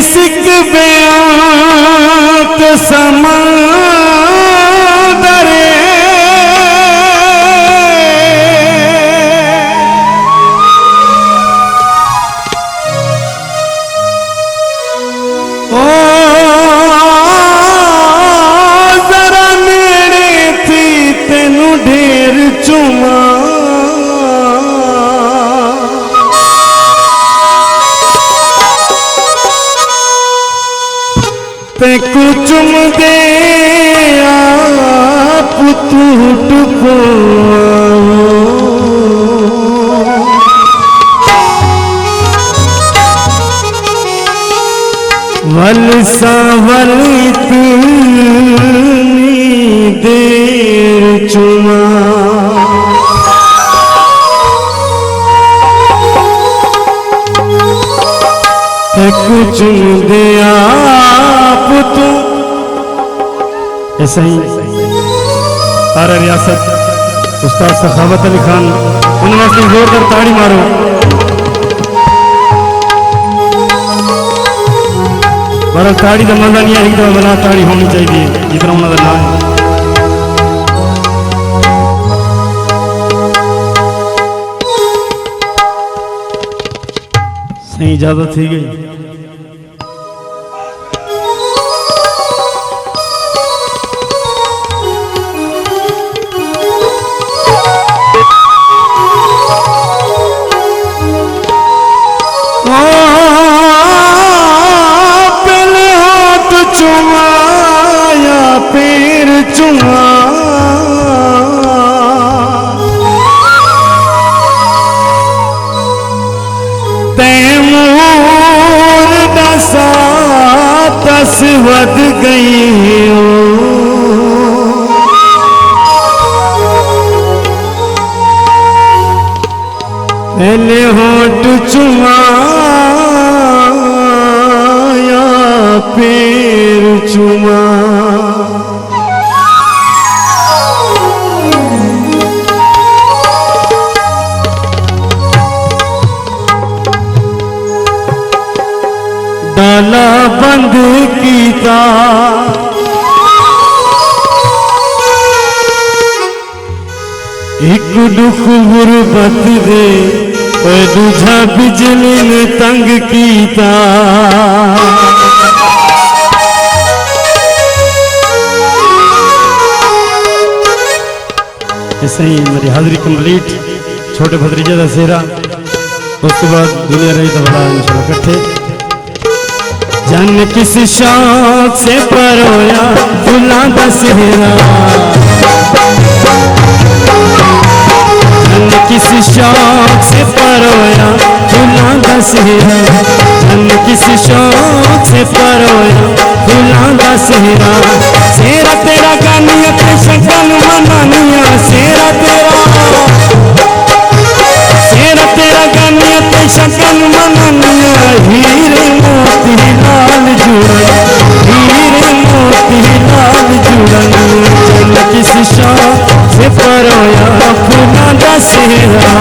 सिक बेआत समंदरे ओ जरा नेड़े थी तेनू ढेर चुमा ते कुचुम दे आप टूट को वलसा वलतनी देर चुमा ते कुचुम दे तू ऐसा ही तारा रियासत उस्ताद सखावत अली खान उनमें जोरदार ताड़ी मारो। बड़ा ताड़ी का मजा नहीं आई तो बड़ा ताड़ी होनी चाहिए जितना उन्होंने नाम सही इजाजत थी गई। चुमाया पैर चुमा तैमूर दसा तस्वद गई पहले होठ चुमाया पैर चुमा डाला बंद कीता एक दुख गुरबत दे दूजा बिजली ने तंग कीता ऐसे ही मेरी हाजिरी कंप्लीट। छोटे भतीजे का सेहरा उसके बाद दुनिया रही तो बड़ा इंशाल्लाह इकट्ठे जन किस शौक से परोया फुला दा सेहरा जन किस शौक से परोया फुला दा सेहरा जन किस शौक से परोया फुला दा सेहरा सेहरा तेरा गानिया ते शक्ल मनानिया सेहरा तेरा गानिया ते शक्ल मनानिया हीरे मोती लाल जुड़न हीरे मोती लाल जुड़न जन किस शौक से परोया फुला दा सेहरा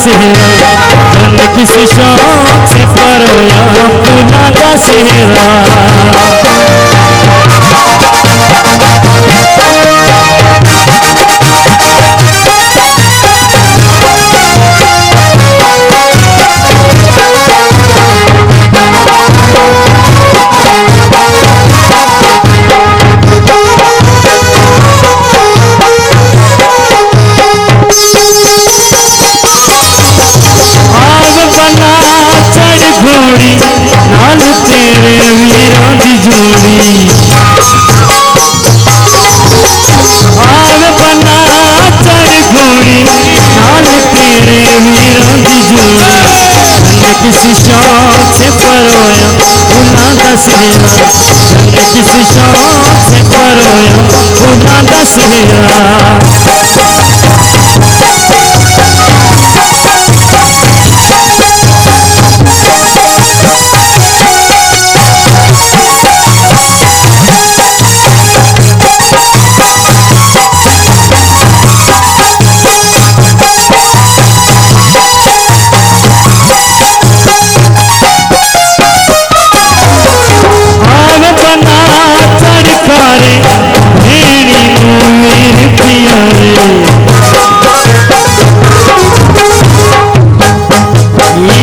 सेहरा, धन किस शौक से परोया फूला का सेहरा। नाल तेरे वीरां दी जोड़ी आग बना चढ़ घोड़ी, नाल तेरे वीरां दी जोड़ी। धन किसी शौक से परोया फूला दा सेहरा, धन किसी शौक से परोया फूला दा सेहरा।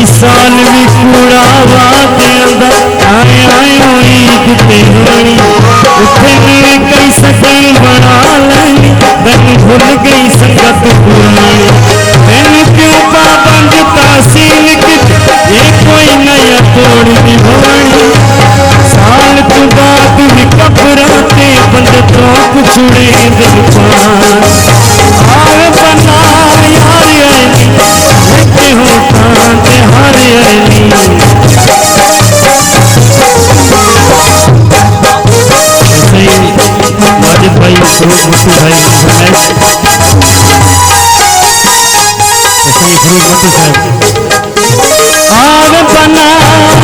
साल भी कूड़ावा देंदा आए आयो ईद ते होनी, उठे मेरे कई सकल बना लैनी, तन भुल गई संगत पुरानी। मैंने क्यों पाबंद तासील कित ये कोई नया तोड़ निभानी, साल तू बाद भी कबराते बंद तो कुछ उड़े दिल पान। आग बना यार आईनी लेके होता हारे आईनी, वाजिद भाई फरूक मट्टू भाई फरूक मट्टू साहब। आग बना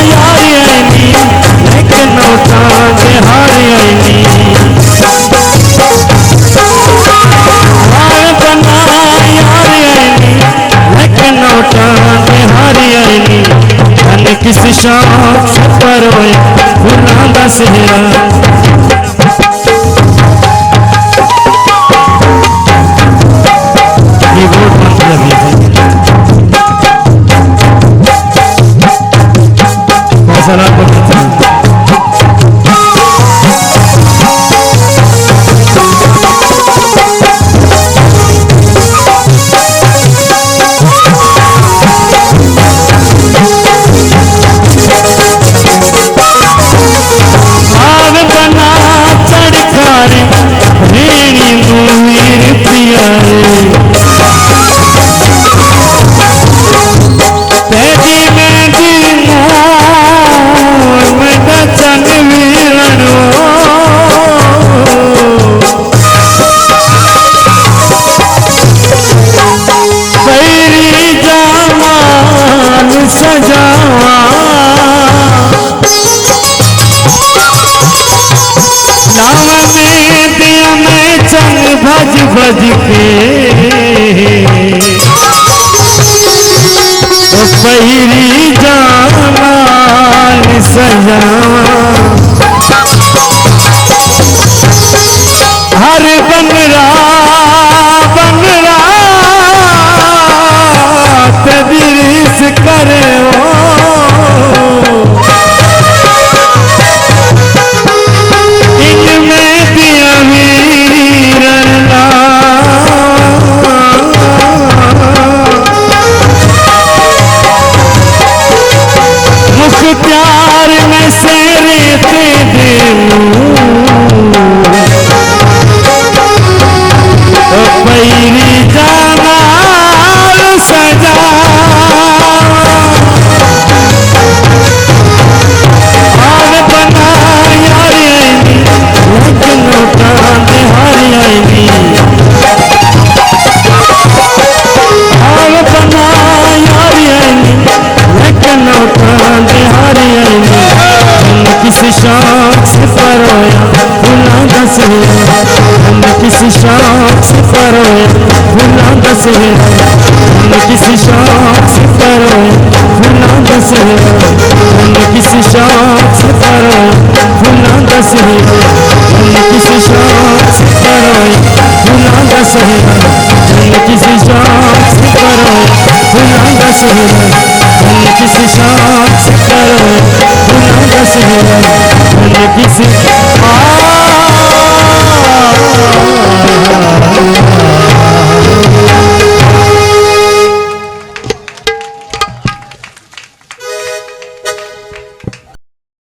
यार आईनी लेकिन होता हारे आईनी, आग बना यार आईनी लेकिन होता हारी आईनी। धन किस शौक से परोया फूला दा सेहरा। ये वोट मतलब है फैसला को भज भज के तो पहिरी जान सजावा, हर बनरा बनरा तदरीस करे इनमें दिया प्यार में से रेते दे तो पैरी जाना सजा। आग बना यार आईनी लेकिन होता हारी आईनी, आग बना यार आईनी लेकिन होता हारी आईनी। धन किस शौक से परोया फूला दा सेहरा, किसी शौक से परोया भुला दशहरा, मन किसी शौक से परोया भुला दशहरा, मन किसी शौक से परोया भुला दशहरा, मन किसी शौक से परोया भुला दशहरा, मन किसी शौक से परोया भुला दशहरा, मन किसी शौक से परोया भुला दशहरा, मन किसी